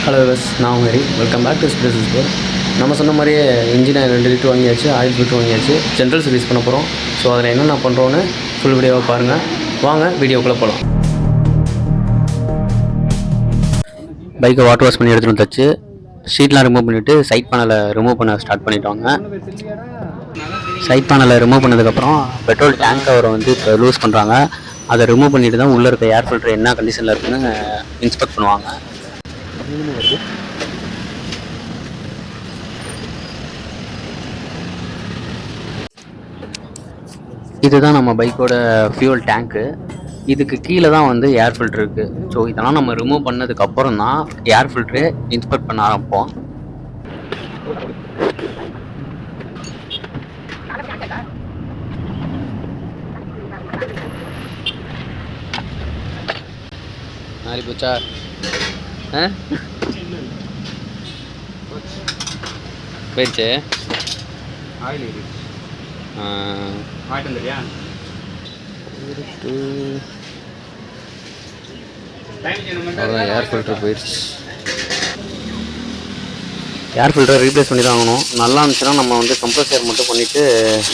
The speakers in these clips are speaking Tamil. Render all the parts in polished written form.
ஹலோ விவஸ், நான் ஹரி. வெல்கம் பேக் டு ஸ்பேஸ் ஸ்போர். நம்ம சொன்ன மாதிரியே இன்ஜின் 2 லிட்டர் வாங்கியாச்சு, ஆயில் ஃபில்ட்ரு வாங்கியாச்சு, ஜென்ரல் சர்வீஸ் பண்ண போகிறோம். ஸோ அதில் என்னென்ன பண்ணுறோன்னு ஃபுல் வீடியோவை பாருங்கள். வாங்க வீடியோக்குள்ளே போகலாம். பைக்கை வாட்டர் வாஷ் பண்ணி எடுத்துகிட்டு வந்தாச்சு. ஷீட்லாம் ரிமூவ் பண்ணிவிட்டு சைட் பேனலை ரிமூவ் பண்ண ஸ்டார்ட் பண்ணிட்டோங்க. சைட் பேனலை ரிமூவ் பண்ணதுக்கப்புறம் பெட்ரோல் டேங்க் கவரை வந்து இப்போ லூஸ் பண்ணுறாங்க. அதை ரிமூவ் பண்ணிட்டு தான் உள்ளே இருக்க ஏர் ஃபில்ட்ரு என்ன கண்டிஷனில் இருக்குன்னு இன்ஸ்பெக்ட் பண்ணுவாங்க. இதுதான் நம்ம பைக்கோட ஃபியூல் டேங்க்கு. இதுக்கு கீழே தான் வந்து ஏர் ஃபில்ட்ரு இருக்குது. ஸோ இதெல்லாம் நம்ம ரிமூவ் பண்ணதுக்கு அப்புறம் தான் ஏர் ஃபில்ட்ரு இன்ஸ்பெக்ட் பண்ண ஆரம்பிப்போம். நாரி போச்சா? போயிடுச்சு. ஆயில் ஆயிட்டு வந்துடுறியா? அதான் ஏர் ஃபில்டர் போயிடுச்சு. ஏர் ஃபில்டரை ரீப்ளேஸ் பண்ணி தான் ஆகணும். நல்லா இருந்துச்சுன்னா நம்ம வந்து கம்ப்ரஸர் மட்டும் பண்ணிவிட்டு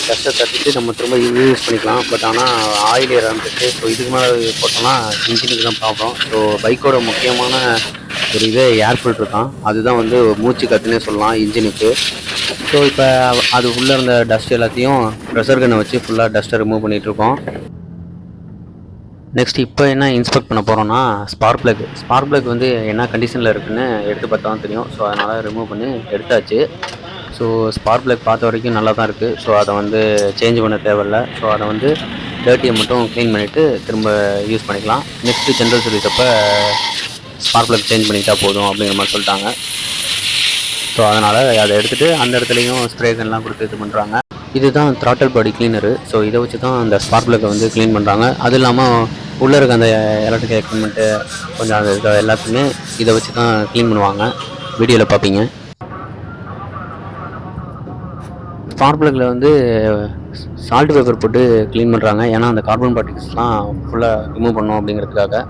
டஸ்ட்டை தட்டிட்டு நம்ம திரும்ப யூஸ் பண்ணிக்கலாம். பட் ஆனால் ஆயில் இறந்துட்டு ஸோ இதுக்கு மேலே போட்டோம்னா இன்ஜினுக்கு தான் ப்ராப்ளம். ஸோ பைக்கோட முக்கியமான ஒரு இதே ஏர் ஃபில்டர் தான். அதுதான் வந்து மூச்சு கட்டுன்னே சொல்லலாம் இன்ஜினுக்கு. ஸோ இப்போ அது உள்ளே இருந்த டஸ்ட் எல்லாத்தையும் ப்ரெஷர் கன்னை வச்சு ஃபுல்லாக டஸ்ட்டை ரிமூவ் பண்ணிகிட்ருக்கோம். நெக்ஸ்ட் இப்போ என்ன இன்ஸ்பெக்ட் பண்ண போகிறோன்னா ஸ்பார்க் ப்ளக் வந்து என்ன கண்டிஷனில் இருக்குதுன்னு எடுத்து பார்த்தா தான் தெரியும். ஸோ அதனால் ரிமூவ் பண்ணி எடுத்தாச்சு. ஸோ ஸ்பார்க் ப்ளக் பார்த்த வரைக்கும் நல்லா தான் இருக்குது. ஸோ அதை வந்து சேஞ்ச் பண்ண தேவையில்லை. ஸோ அதை வந்து டர்ட்டியை மட்டும் க்ளீன் பண்ணிவிட்டு திரும்ப யூஸ் பண்ணிக்கலாம். நெக்ஸ்ட்டு ஜென்ரல் சர்வீஸ் அப்போ ஸ்பார்க் ப்ளக் சேஞ்ச் பண்ணிட்டா போதும் அப்படிங்கிற மாதிரி சொல்லிட்டாங்க. ஸோ அதனால் அதை எடுத்துகிட்டு அந்த இடத்துலையும் ஸ்ப்ரே கன்லாம் கொடுத்து இது பண்ணுறாங்க. இதுதான் த்ராட்டல் பாடி கிளீனரு. ஸோ இதை வச்சு தான் அந்த ஸ்பார்க் ப்ளக்கை வந்து க்ளீன் பண்ணுறாங்க. அது இல்லாமல் உள்ளே இருக்க அந்த எலக்ட்ரிக்கல் எக்யூப்மெண்ட்டு கொஞ்சம் அது எல்லாத்தையுமே இதை வச்சு தான் க்ளீன் பண்ணுவாங்க. வீடியோவில் பார்ப்பீங்க. ஸ்பார்க் ப்ளக்கில் வந்து சால்ட் பேப்பர் போட்டு க்ளீன் பண்ணுறாங்க. ஏன்னா அந்த கார்பன் பார்ட்டிகல்ஸ்லாம் ஃபுல்லாக ரிமூவ் பண்ணணும் அப்படிங்கிறதுக்காக.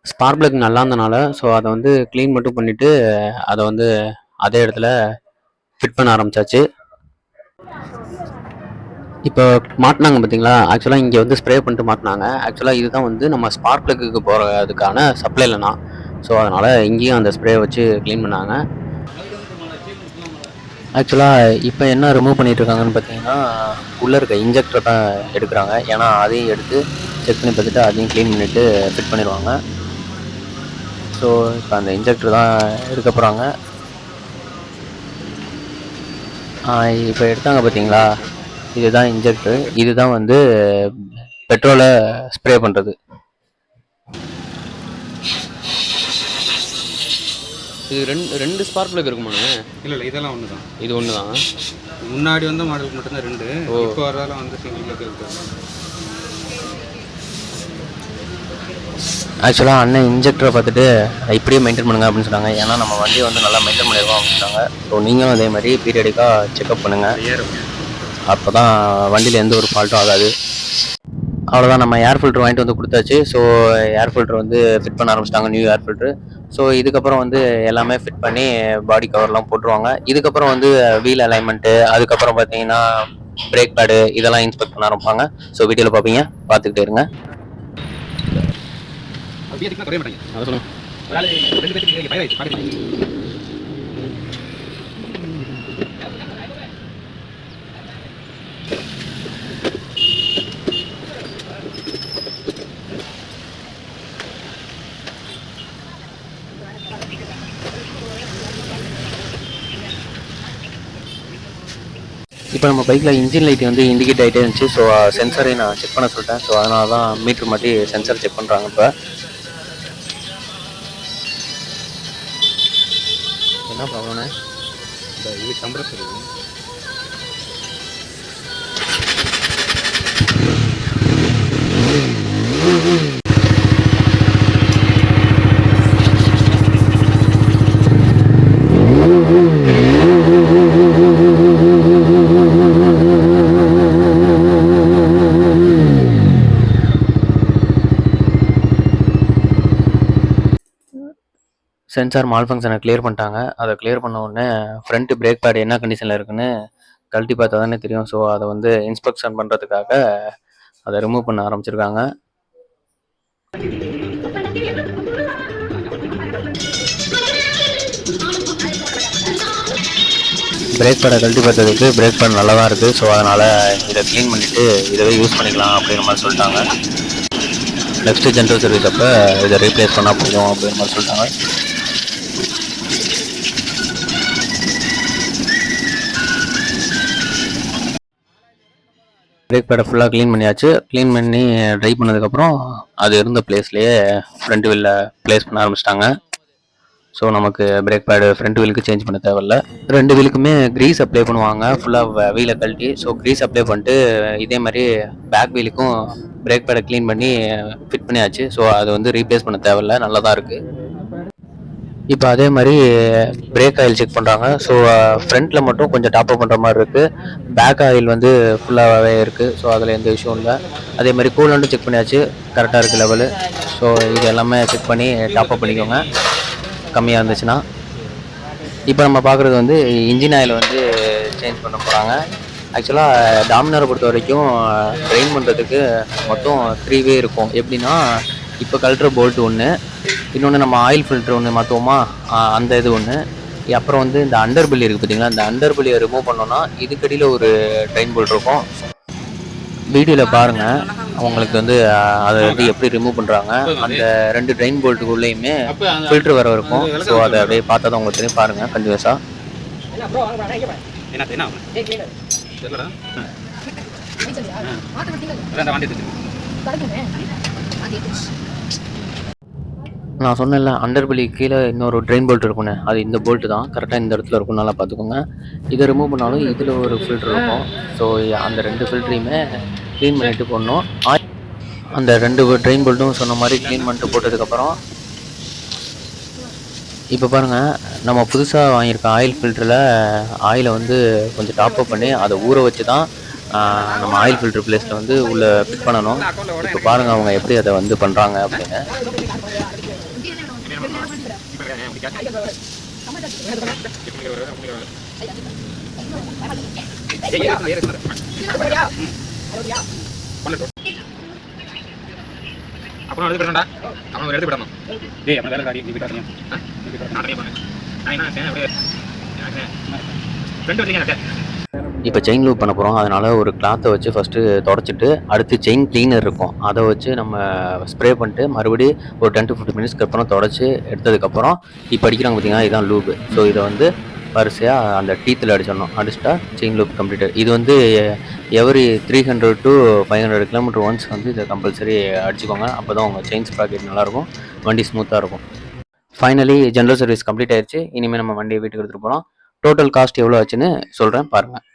ஸ்பார்க் ப்ளக் நல்லா இருந்தனால ஸோ அதை வந்து க்ளீன் மட்டும் பண்ணிவிட்டு அதை வந்து அதே இடத்துல ஃபிட் பண்ண ஆரம்பித்தாச்சு. இப்போ மாட்டினாங்க பார்த்தீங்களா? ஆக்சுவலாக இங்கே வந்து ஸ்ப்ரே பண்ணிட்டு மாட்டினாங்க. ஆக்சுவலாக இதுதான் வந்து நம்ம ஸ்பார்க் ப்ளக்குக்கு போகிறதுக்கான சப்ளை இல்லைனா. ஸோ அதனால் இங்கேயும் அந்த ஸ்ப்ரே வச்சு க்ளீன் பண்ணாங்க. ஆக்சுவலாக இப்போ என்ன ரிமூவ் பண்ணிகிட்ருக்காங்கன்னு பார்த்தீங்கன்னா உள்ளே இருக்க இன்ஜெக்டரை தான் எடுக்கிறாங்க. ஏன்னா அதையும் எடுத்து செக் பண்ணி பார்த்துட்டு அதையும் க்ளீன் பண்ணிவிட்டு ஃபிட் பண்ணிடுவாங்க. ஸோ இப்போ அந்த இன்ஜெக்டர் தான் எடுக்க போகிறாங்க. இப்போ எடுத்தாங்க பார்த்தீங்களா? இதுதான் இன்ஜெக்டர். இதுதான் வந்து பெட்ரோலை ஸ்ப்ரே பண்ணுறது. இது ரெண்டு ஸ்பார்க் ப்ளக் இருக்குமாண்ணே? இல்லை இதெல்லாம் ஒன்று தான். இது ஒன்று தான். முன்னாடி வந்த மாடலுக்கு மட்டும்தான் 2. இப்போ வரதால வந்து சிங்கிள் ப்ளக் இருக்குது. ஆக்சுவலாக அண்ணன் இன்ஜெக்டரை பார்த்துட்டு இப்படியே மெயின்டைன் பண்ணுங்க அப்படின்னு சொன்னாங்க. ஏன்னா நம்ம வண்டியை வந்து நல்லா மெயின்டைன் பண்ணிடுவோம் அப்படின்னு சொன்னாங்க. ஸோ நீங்களும் அதே மாதிரி பீரியடிக்காக செக்அப் பண்ணுங்கள். அப்போ தான் வண்டியில் எந்த ஒரு ஃபால்ட்டும் ஆகாது. அவ்வளோதான், நம்ம ஏர் ஃபில்ட்ரு வாங்கிட்டு வந்து கொடுத்தாச்சு. ஸோ ஏர் ஃபில்ட்ரு வந்து ஃபிட் பண்ண ஆரம்பிச்சிட்டாங்க, நியூ ஏர் ஃபில்ட்ரு. ஸோ இதுக்கப்புறம் வந்து எல்லாமே ஃபிட் பண்ணி பாடி கவர்லாம் போட்டுருவாங்க. இதுக்கப்புறம் வந்து வீல் அலைன்மெண்ட்டு, அதுக்கப்புறம் பார்த்தீங்கன்னா பிரேக் பேடு இதெல்லாம் இன்ஸ்பெக்ட் பண்ண ஆரம்பிப்பாங்க. ஸோ வீடியோவில் பார்ப்பீங்க, பார்த்துக்கிட்டே இருங்க. இப்போ நம்ம பைக்கில் இன்ஜின் லைட் வந்து இண்டிகேட் ஆகிட்டே இருந்துச்சு. ஸோ சென்சரையும் நான் செக் பண்ண சொல்லிட்டேன். ஸோ அதனால தான் மீட்ரு மாட்டி சென்சர் செக் பண்ணுறாங்க. இப்போ என்ன ப்ராப்ளம்ண்ணே? இது கம்ப்ரஸர். சென்சார் மால் ஃபங்க்ஷனை கிளியர் பண்ணிட்டாங்க. அதை கிளியர் பண்ண உடனே ஃப்ரண்ட் பிரேக் பேட் என்ன கண்டிஷனில் இருக்குன்னு கழட்டி பார்த்தா தானே தெரியும். ஸோ அதை வந்து இன்ஸ்பெக்ஷன் பண்ணுறதுக்காக அதை ரிமூவ் பண்ண ஆரம்பிச்சிருக்காங்க. பிரேக் பேடை கழட்டி பார்த்ததுக்கு பிரேக் பேட் நல்லா தான் இருக்குது. ஸோ அதனால் இதை க்ளீன் பண்ணிவிட்டு இதவே யூஸ் பண்ணிக்கலாம் அப்படிங்கிற மாதிரி சொல்லிட்டாங்க. நெக்ஸ்ட்டு ஜென்ரல் சர்வீஸ் அப்போ இதை ரீப்ளேஸ் பண்ணால் போதும் அப்படிங்கிற மாதிரி சொல்லிட்டாங்க. பிரேக் பேடை ஃபுல்லாக க்ளீன் பண்ணியாச்சு. க்ளீன் பண்ணி ட்ரை பண்ணதுக்கப்புறம் அது இருந்த பிளேஸ்லேயே ஃப்ரண்ட் வீலில் ப்ளேஸ் பண்ண ஆரம்பிச்சிட்டாங்க. ஸோ நமக்கு பிரேக் பேடு ஃப்ரண்ட் வீலுக்கு சேஞ்ச் பண்ண தேவையில்ல. 2 வீலுக்குமே க்ரீஸ் அப்ளை பண்ணுவாங்க ஃபுல்லாக வீலை கழட்டி. ஸோ க்ரீஸ் அப்ளை பண்ணிட்டு இதே மாதிரி பேக் வீலுக்கும் பிரேக் பேடை க்ளீன் பண்ணி ஃபிட் பண்ணியாச்சு. ஸோ அது வந்து ரீப்ளேஸ் பண்ண தேவையில்ல, நல்லா தான் இருக்குது. இப்போ அதே மாதிரி பிரேக் ஆயில் செக் பண்ணுறாங்க. ஸோ ஃப்ரண்ட்டில் மட்டும் கொஞ்சம் டாப் அப் பண்ணுற மாதிரி இருக்குது. பேக் ஆயில் வந்து ஃபுல்லாகவே இருக்குது. ஸோ அதில் எந்த விஷயம் இல்லை. அதே மாதிரி கூலண்ட்டும் செக் பண்ணியாச்சு, கரெக்டாக இருக்குது லெவலு. ஸோ இது எல்லாமே செக் பண்ணி டாப் அப் பண்ணிக்கோங்க கம்மியாக இருந்துச்சுன்னா. இப்போ நம்ம பார்க்குறது வந்து இன்ஜின் ஆயில் வந்து சேஞ்ச் பண்ண போகிறாங்க. ஆக்சுவலாக டாமினாரை பொறுத்த வரைக்கும் ட்ரெயின் பண்ணுறதுக்கு மொத்தம் 3 வே இருக்கும். எப்படின்னா, இப்போ கழட்டுற போல்ட் ஒன்று, இன்னொன்று நம்ம ஆயில் ஃபில்ட்ரு ஒன்று மாற்றுவோமா, அந்த இது ஒன்று. அப்புறம் வந்து இந்த அண்டர் பெல்லி இருக்குது பார்த்தீங்களா, இந்த அண்டர் பெல்லியை ரிமூவ் பண்ணோன்னா இதுக்கடியில் ஒரு ட்ரெயின் போல்ட் இருக்கும். வீடியோவில் பாருங்கள், அவங்களுக்கு வந்து அதை வந்து எப்படி ரிமூவ் பண்ணுறாங்க. அந்த 2 ட்ரெயின் போல்ட்டுக்குள்ளேயுமே ஃபில்ட்ரு வர இருக்கும். ஸோ அதை அப்படியே பார்த்தா தான் உங்களுக்கு தெரியும். பாருங்கள் கண்டினியூஸாக. நான் சொன்னேன்ல, அண்டர் பெல்லி கீழே இன்னொரு ட்ரெயின் போல்ட் இருக்குன்னு, அது இந்த போல்ட்டு தான். கரெக்டாக இந்த இடத்துல இருக்கும், நல்லா பார்த்துக்கோங்க. இதை ரிமூவ் பண்ணாலும் இதில் ஒரு ஃபில்ட்ரு இருக்கும். ஸோ அந்த 2 ஃபில்ட்ரையுமே க்ளீன் பண்ணிவிட்டு போடணும். அந்த 2 ட்ரெயின் போல்ட்டும் சொன்ன மாதிரி க்ளீன் பண்ணிட்டு போட்டதுக்கப்புறம் இப்போ பாருங்கள், நம்ம புதுசாக வாங்கியிருக்க ஆயில் ஃபில்டரில் ஆயிலை வந்து கொஞ்சம் டாப் அப் பண்ணி அதை ஊற வச்சு தான் நம்ம ஆயில் ஃபில்டர் பிளேஸில் வந்து உள்ளே ஃபிட் பண்ணணும். இப்போ பாருங்கள் அவங்க எப்படி அதை வந்து பண்ணுறாங்க அப்படின்னு. அப்புறம் எடுத்து போடா, அவன் எடுத்து போடணும். டேய் அவன் வேற காடி நீ போடாதீங்க. நான் தனியா போறேன். நான் என்ன செய்யணும் அப்படியே. ஃப்ரெண்ட் வந்தீங்க. இப்போ செயின் லூப் பண்ண போகிறோம். அதனால் ஒரு கிளாத்தை வச்சு ஃபஸ்ட்டு தொடச்சிட்டு அடுத்து செயின் க்ளீனர் இருக்கும், அதை வச்சு நம்ம ஸ்ப்ரே பண்ணிட்டு மறுபடியும் ஒரு 10 to 15 மினிட்ஸ்க்கு அப்புறம் தொடச்சி எடுத்ததுக்கப்புறம் இப்போ அடிக்கிறாங்க பார்த்தீங்கன்னா, இதுதான் லூப்பு. ஸோ இதை வந்து வரிசையாக அந்த டீத்தில் அடிச்சிட்டா செயின் லூப் கம்ப்ளீட்டட். இது வந்து எவரி 300 to 500 கிலோமீட்டர் ஒன்ஸ் வந்து இதை கம்பல்சரி அடிச்சுக்கோங்க. அப்போ தான் உங்கள் செயின் ஸ்ப்ராக்கெட் நல்லாயிருக்கும், வண்டி ஸ்மூத்தாக இருக்கும். ஃபைனலி ஜென்ரல் சர்வீஸ் கம்ப்ளீட் ஆயிடுச்சு. இனிமேல் நம்ம வண்டியை வீட்டுக்கு எடுத்துகிட்டு போகலாம். டோட்டல் காஸ்ட் எவ்வளோ ஆச்சுன்னு சொல்கிறேன் பாருங்கள்.